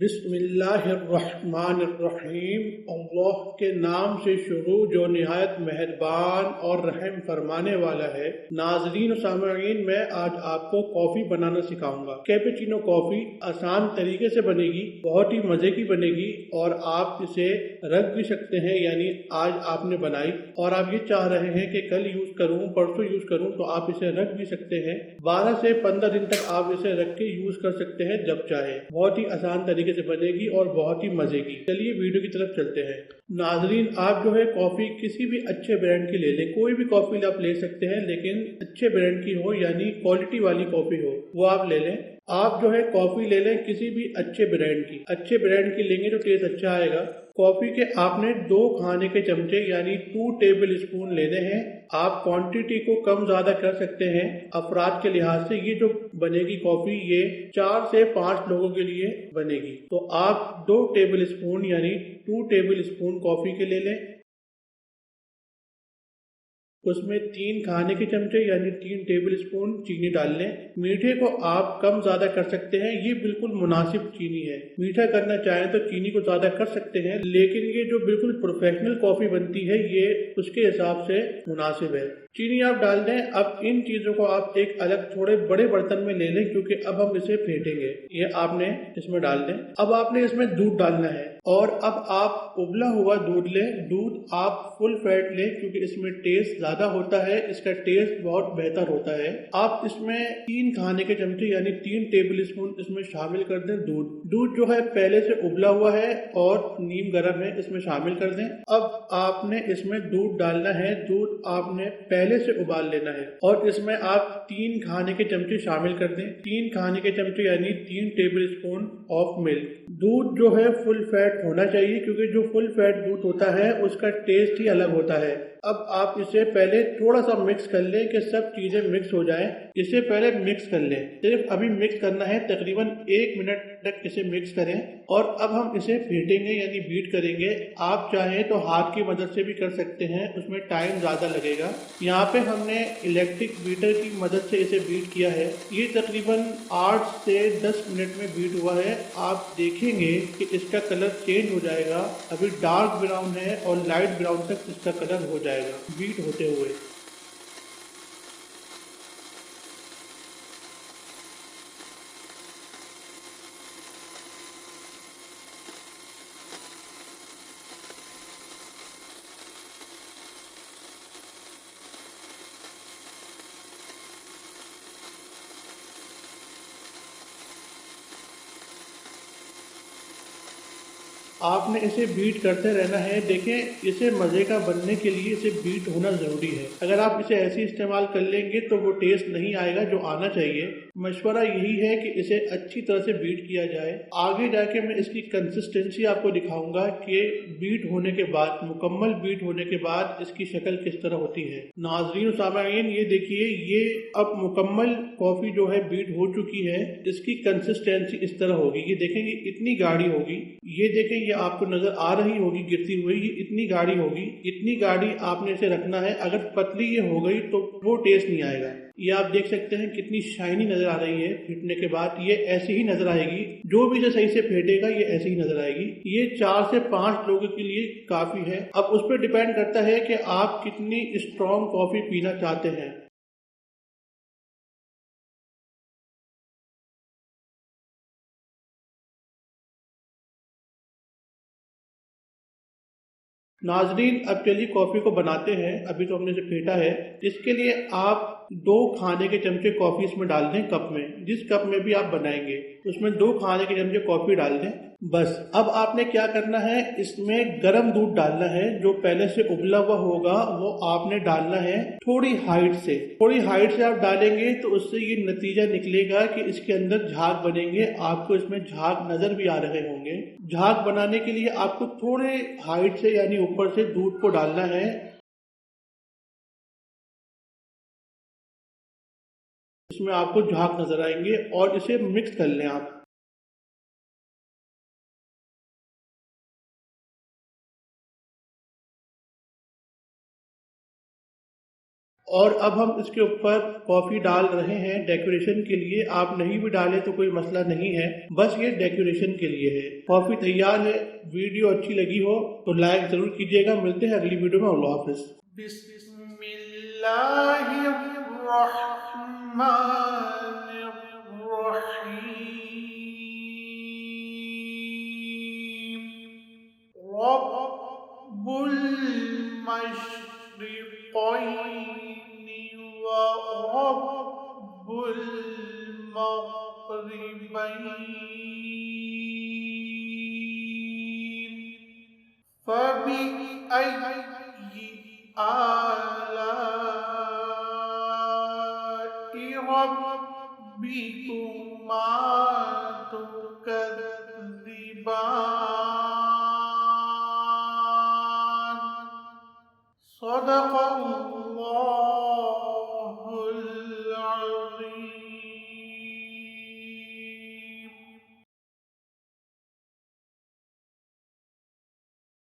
बिस्मिल्लाहिर्रहमानिर्रहीम। अल्लाह के नाम से शुरू जो निहायत मेहरबान और रहम फरमाने वाला है। नाज़रीन और सामईन, मैं आज आपको कॉफ़ी बनाना सिखाऊंगा। कैपेचिनो कॉफ़ी आसान तरीके से बनेगी, बहुत ही मज़े की बनेगी और आप इसे रख भी सकते हैं। यानी आज आपने बनाई और आप ये चाह रहे हैं कि कल यूज़ करूँ, परसों यूज़ करूँ, तो आप इसे रख भी सकते हैं। 12 से 15 दिन तक आप इसे रख के यूज़ कर सकते हैं जब चाहे। बहुत ही आसान तरीके से बनेगी और बहुत ही मजे की। चलिए वीडियो की तरफ चलते हैं। नाजरीन, आप जो है कॉफी किसी भी अच्छे ब्रांड की ले लें। कोई भी कॉफी आप ले सकते हैं, लेकिन अच्छे ब्रांड की हो, यानी क्वालिटी वाली कॉफी हो, वो आप ले लें। आप जो है कॉफी ले लें किसी भी अच्छे ब्रांड की। अच्छे ब्रांड की लेंगे तो टेस्ट अच्छा आएगा। कॉफी के आपने 2 खाने के चमचे यानी 2 टेबल स्पून लेने हैं। आप क्वांटिटी को कम ज्यादा कर सकते हैं अफराद के लिहाज से। ये जो बनेगी कॉफी, ये 4 से 5 लोगों के लिए बनेगी। तो आप 2 टेबल स्पून यानी 2 टेबल स्पून कॉफी के ले लें। उसमें 3 खाने के चमचे यानी 3 टेबल स्पून चीनी डाल लें। मीठे को आप कम ज्यादा कर सकते हैं, ये बिल्कुल मुनासिब चीनी है। मीठा करना चाहें तो चीनी को ज्यादा कर सकते हैं, लेकिन ये जो बिल्कुल प्रोफेशनल कॉफी बनती है, ये उसके हिसाब से मुनासिब है। चीनी आप डाल दें। अब इन चीजों को आप एक अलग थोड़े बड़े बर्तन में ले लें, क्योंकि अब हम इसे फेंटेंगे। ये आपने इसमें डाल दें। अब आपने इसमें दूध डालना है और अब आप उबला हुआ दूध लें। दूध आप फुल फैट लें, क्योंकि इसमें टेस्ट ज्यादा होता है, इसका टेस्ट बहुत बेहतर होता है। आप इसमें 3 खाने के चमचे यानी 3 टेबल स्पून इसमें शामिल कर दें। दूध जो है पहले से उबला हुआ है और नीम गर्म है, इसमें शामिल कर दें। अब आपने इसमें दूध डालना है। दूध आपने पहले से उबाल लेना है और इसमें आप 3 खाने के चमचे शामिल कर दें। 3 खाने के चमचे यानी 3 टेबल स्पून ऑफ मिल्क। दूध जो है फुल फैट होना चाहिए, क्योंकि जो फुल फैट दूध होता है उसका टेस्ट ही अलग होता है। अब आप इसे पहले थोड़ा सा मिक्स कर लें कि सब चीजें मिक्स हो जाएं। इसे पहले मिक्स कर लें। सिर्फ अभी मिक्स करना है, तकरीबन 1 मिनट तक इसे मिक्स करें और अब हम इसे फेंटेंगे यानी बीट करेंगे। आप चाहें तो हाथ की मदद से भी कर सकते हैं, उसमें टाइम ज्यादा लगेगा। यहाँ पे हमने इलेक्ट्रिक बीटर की मदद से इसे बीट किया है। ये तकरीबन 8 से 10 मिनट में बीट हुआ है। आप देखेंगे कि इसका कलर चेंज हो जाएगा। अभी डार्क ब्राउन है और लाइट ब्राउन तक इसका कलर हो जाएगा बीट होते हुए। आपने इसे बीट करते रहना है। देखें, इसे मजे का बनने के लिए इसे बीट होना जरूरी है। अगर आप इसे ऐसे इस्तेमाल कर लेंगे तो वो टेस्ट नहीं आएगा जो आना चाहिए। मशवरा यही है कि इसे अच्छी तरह से बीट किया जाए। आगे जाके मैं इसकी कंसिस्टेंसी आपको दिखाऊंगा कि बीट होने के बाद, मुकम्मल बीट होने के बाद इसकी शक्ल किस तरह होती है। नाज़रीन सामईन, ये देखिए, ये अब मुकम्मल कॉफी जो है बीट हो चुकी है। इसकी कंसिस्टेंसी इस तरह होगी। ये देखेंगे इतनी गाढ़ी होगी। ये देखें, ये आपको नजर आ रही होगी गिरती हुई। ये इतनी गाढ़ी होगी। इतनी गाढ़ी आपने इसे रखना है। अगर पतली ये हो गई तो वो टेस्ट नहीं आएगा। ये आप देख सकते हैं कितनी शाइनी नजर आ रही है। फेंटने के बाद ये ऐसी ही नजर आएगी। जो भी इसे सही से फेंटेगा ये ऐसी ही नजर आएगी। ये 4 से 5 लोगों के लिए काफी है। अब उस पर डिपेंड करता है कि आप कितनी स्ट्रॉन्ग कॉफी पीना चाहते हैं। नाजरीन, अब चलिए कॉफी को बनाते हैं। अभी तो हमने इसे फेंटा है। इसके लिए आप 2 खाने के चमचे कॉफी इसमें डाल दें। कप में, जिस कप में भी आप बनाएंगे उसमें 2 खाने के चमचे कॉफी डाल दें। बस अब आपने क्या करना है, इसमें गर्म दूध डालना है। जो पहले से उबला हुआ होगा वो आपने डालना है। थोड़ी हाइट से आप डालेंगे तो उससे ये नतीजा निकलेगा कि इसके अंदर झाग बनेंगे। आपको इसमें झाग नजर भी आ रहे होंगे। झाग बनाने के लिए आपको थोड़े हाइट से यानी ऊपर से दूध को डालना है। इसमें आपको झाग नजर आएंगे और इसे मिक्स कर लें आप। और अब हम इसके ऊपर कॉफ़ी डाल रहे हैं डेकोरेशन के लिए। आप नहीं भी डालें तो कोई मसला नहीं है, बस ये डेकोरेशन के लिए है। कॉफ़ी तैयार है। वीडियो अच्छी लगी हो तो लाइक ज़रूर कीजिएगा। मिलते हैं अगली वीडियो में। अल्लाह हाफ़िज़। रब्बुल मशरिक़ैनि व रब्बुल मग़रिबैन फ़बिअय्यि आलाइ रब्बिकुमा तुकज़्ज़िबान।